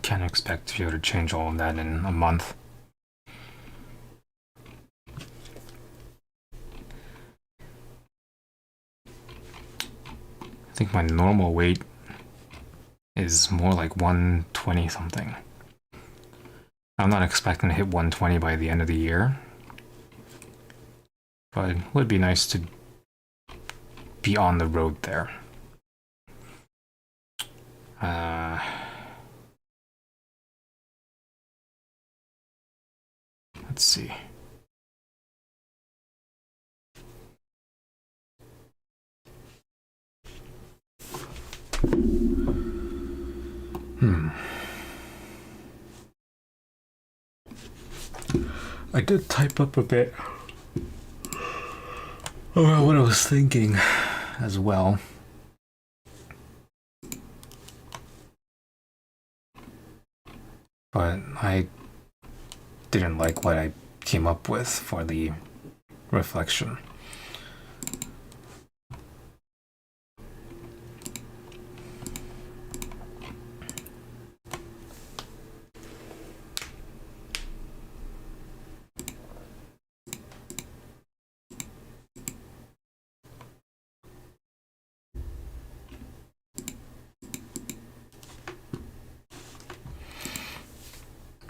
Can't expect to be able to change all of that in a month. I think my normal weight is more like 120 something. I'm not expecting to hit 120 by the end of the year, but it would be nice to be on the road there. Let's see. I did type up a bit about what I was thinking as well. But I didn't like what I came up with for the reflection.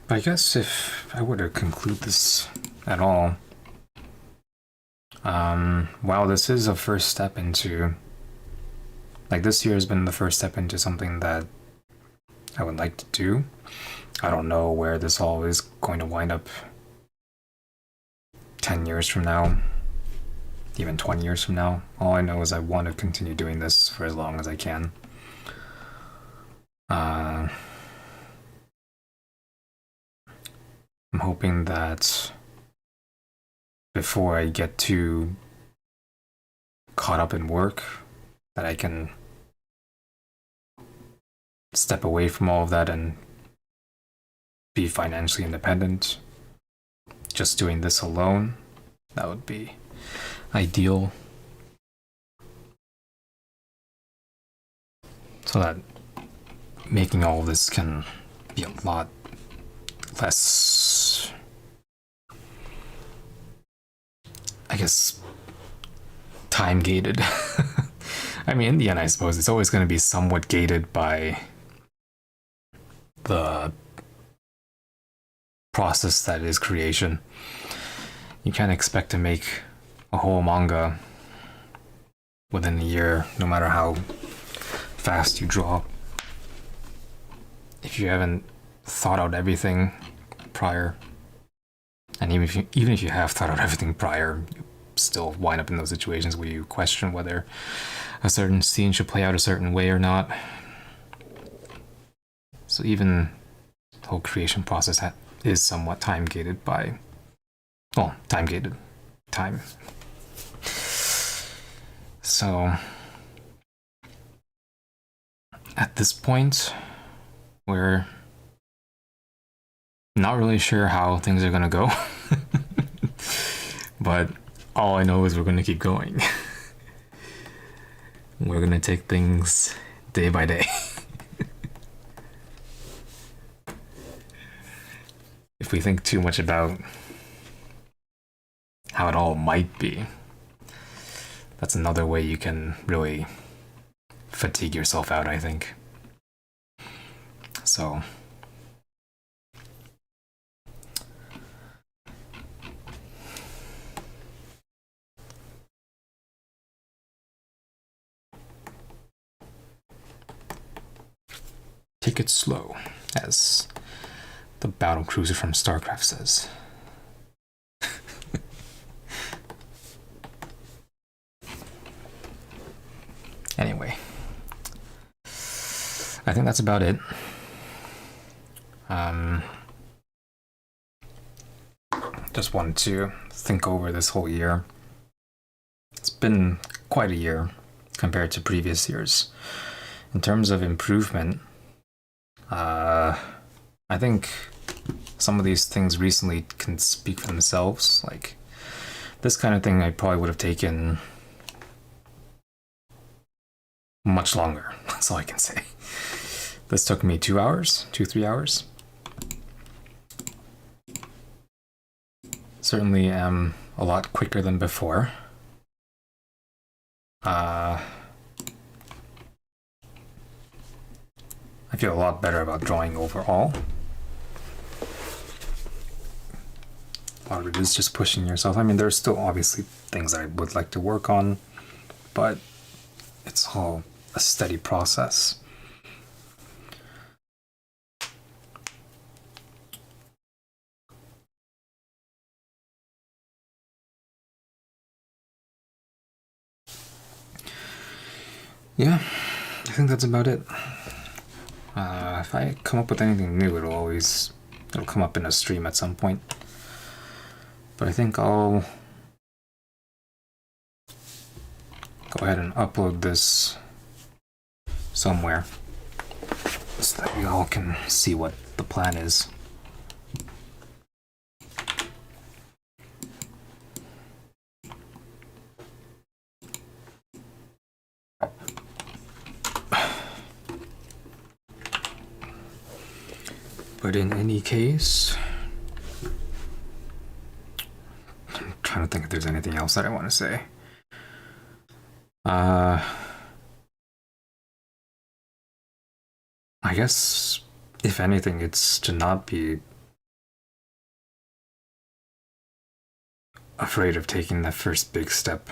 I guess if I were to conclude this at all, wow, this is a first step into, like, this year has been the first step into something that I would like to do. I don't know where this all is going to wind up 10 years from now, even 20 years from now. All I know is I want to continue doing this for as long as I can. I'm hoping that before I get too caught up in work, that I can step away from all of that and be financially independent. Just doing this alone, that would be ideal. So that making all of this can be a lot less, I guess, time gated. I mean, in the end, I suppose it's always going to be somewhat gated by the process that is creation. you can't expect to make a whole manga within a year, no matter how fast you draw. If you haven't thought out everything prior, and even if you have thought out everything prior, you still wind up in those situations where you question whether a certain scene should play out a certain way or not. So even the whole creation process is somewhat time-gated by, well, time-gated time. So at this point, we're not really sure how things are gonna go, but all I know is we're gonna keep going. We're gonna take things day by day. If we think too much about how it all might be, that's another way you can really fatigue yourself out, I think. So take it slow, as the battle cruiser from StarCraft says. Anyway, I think that's about it. Just wanted to think over this whole year. It's been quite a year compared to previous years. In terms of improvement, I think some of these things recently can speak for themselves. Like this kind of thing I probably would have taken much longer. That's all I can say. This took me 3 hours. Certainly am a lot quicker than before. I feel a lot better about drawing overall. A lot of it is just pushing yourself. I mean, there's still obviously things I would like to work on, but it's all a steady process. Yeah, I think that's about it. If I come up with anything new, it'll come up in a stream at some point. But I think I'll go ahead and upload this somewhere so that we all can see what the plan is. But in any case, I'm trying to think if there's anything else that I want to say. I guess, if anything, it's to not be afraid of taking that first big step.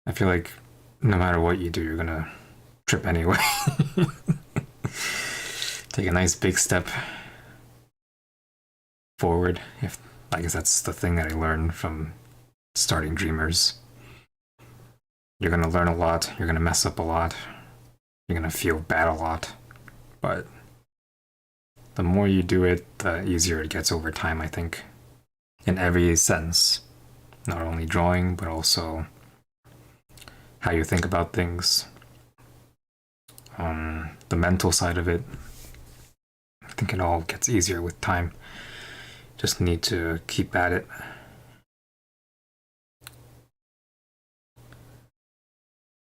I feel like no matter what you do, you're gonna trip anyway. Take a nice big step forward. I guess that's the thing that I learned from starting Dreamers. You're gonna learn a lot, you're gonna mess up a lot, you're gonna feel bad a lot, but the more you do it, the easier it gets over time, I think. In every sense. Not only drawing, but also how you think about things. The mental side of it. I think it all gets easier with time. Just need to keep at it.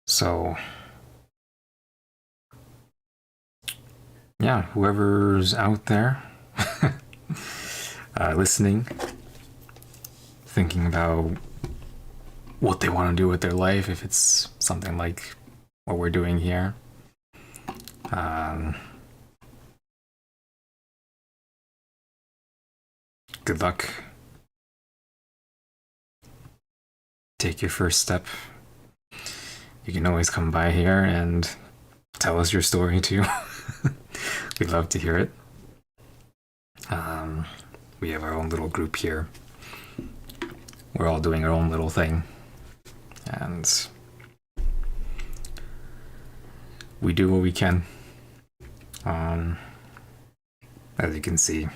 So, yeah, whoever's out there listening, thinking about what they want to do with their life, if it's something like what we're doing here. Good luck take your first step, you can always come by here and tell us your story too. We'd love to hear it. We have our own little group here. We're all doing our own little thing. And we do what we can. As you can see,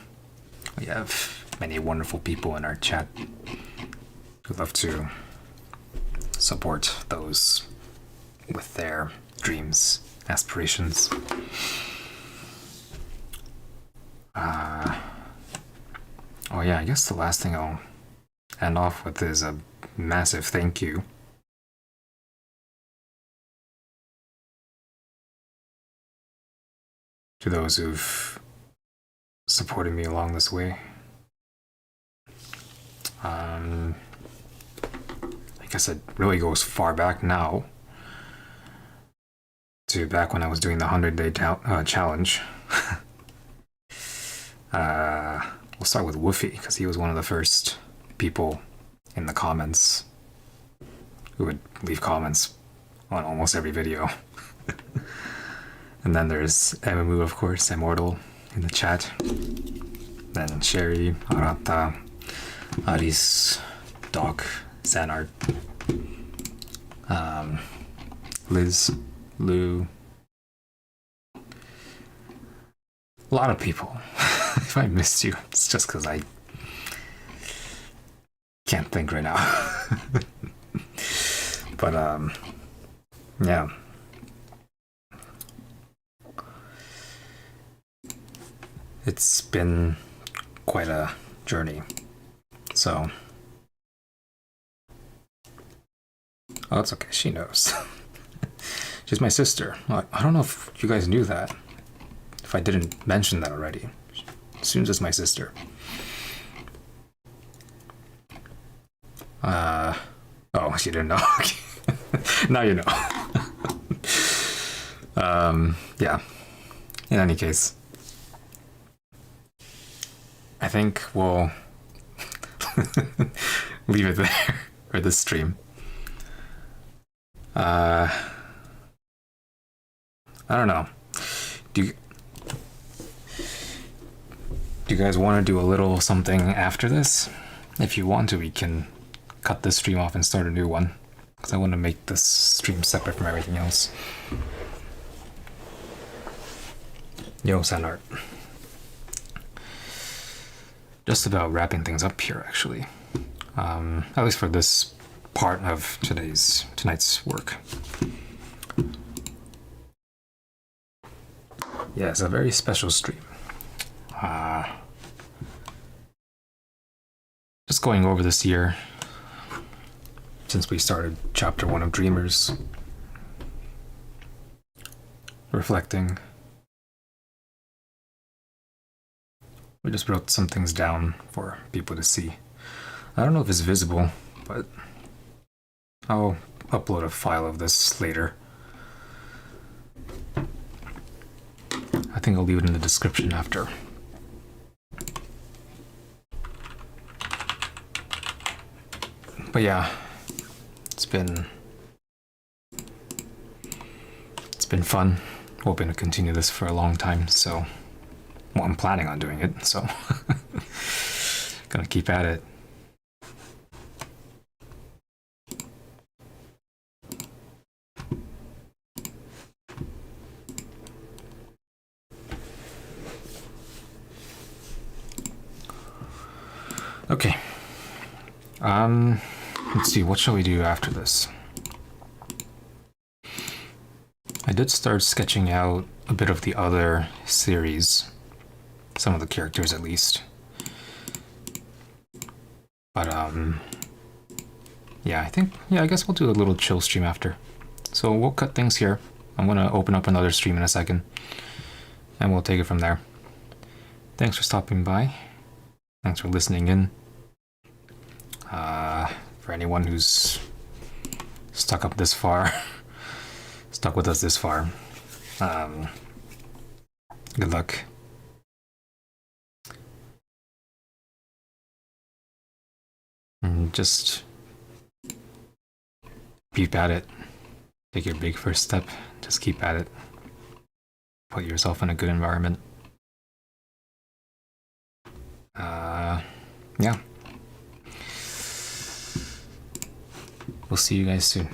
we have many wonderful people in our chat who love to support those with their dreams, aspirations. Oh yeah, I guess the last thing I'll end off with is a massive thank you to those who've supported me along this way. I guess it really goes far back now to back when I was doing the 100-day challenge. We'll start with Woofy, because he was one of the first people in the comments who would leave comments on almost every video. And then there's Emamu, of course, Immortal in the chat. Then Sherry, Arata, Aris, Doc, Sanart, Liz, Lou. A lot of people. If I missed you, it's just because I can't think right now. But yeah. It's been quite a journey. So oh, it's okay, she knows. She's my sister. I don't know if you guys knew that. If I didn't mention that already. Suns my sister. Oh, she didn't know. Now you know. Yeah. In any case, I think we'll leave it there for this stream. I don't know. Do you guys want to do a little something after this? If you want to, we can cut this stream off and start a new one, because I want to make this stream separate from everything else. Yo, Sanart. Just about wrapping things up here, actually. At least for this part of tonight's work. Yeah, it's a very special stream. Just going over this year, since we started chapter 1 of Dreamers. Reflecting. We just wrote some things down for people to see. I don't know if it's visible, but I'll upload a file of this later. I think I'll leave it in the description after. But yeah, it's been fun. Hoping to continue this for a long time, so well, I'm planning on doing it, so gonna keep at it. Okay. Let's see, what shall we do after this? I did start sketching out a bit of the other series. Some of the characters, at least. But, yeah, I guess we'll do a little chill stream after. So we'll cut things here. I'm gonna open up another stream in a second. And we'll take it from there. Thanks for stopping by. Thanks for listening in. For anyone who's stuck with us this far, good luck. And just keep at it. Take your big first step. Just keep at it. Put yourself in a good environment. Yeah. We'll see you guys soon.